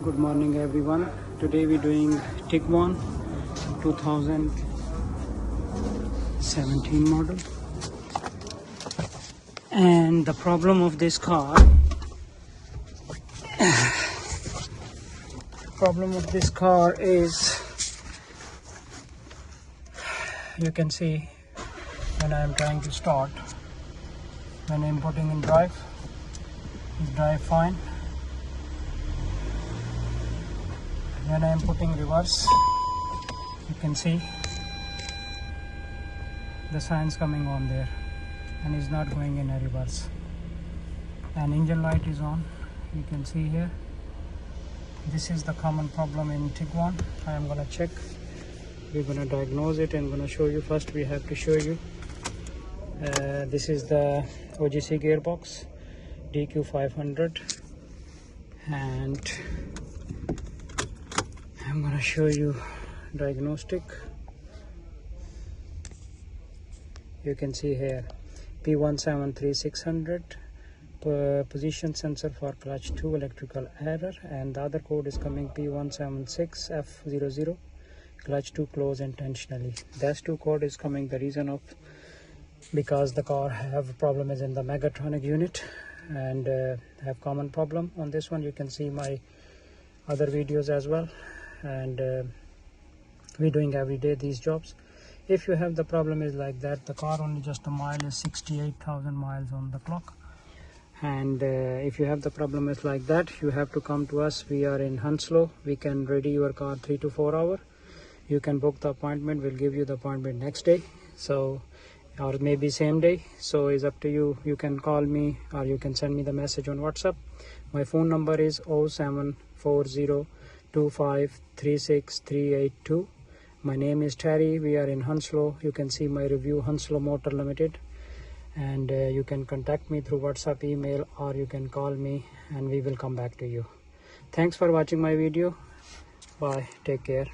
Good morning everyone. Today we're doing Tiguan 2017 model, and the problem of this car is, you can see when I am trying to start, when I'm putting in drive, it's drive fine. When I am putting reverse, you can see the signs coming on there and is not going in a reverse. And engine light is on, you can see here. This is the common problem in Tiguan. I am gonna check, we're gonna diagnose it and gonna show you. First we have to show you this is the OGC gearbox DQ380, and I'm gonna show you diagnostic. You can see here P173600 position sensor for clutch 2 electrical error, and the other code is coming P176F00 clutch 2 close intentionally. That's 2 code is coming. The reason of because the car have problem is in the mechatronic unit and have common problem on this one. You can see my other videos as well, and we're doing every day these jobs. If you have the problem is like that, the car only just a mile is 68,000 miles on the clock, and if you have the problem is like that, you have to come to us. We are in Hounslow. We can ready your car 3 to 4 hours. You can book the appointment. We'll give you the appointment next day, so or maybe same day. So it's up to you. You can call me or you can send me the message on WhatsApp. My phone number is 07402536382. My name is Terry. We are in Hounslow. You can see my review, Hounslow Motors Ltd, and you can contact me through WhatsApp, email, or you can call me and we will come back to you. Thanks for watching my video. Bye, take care.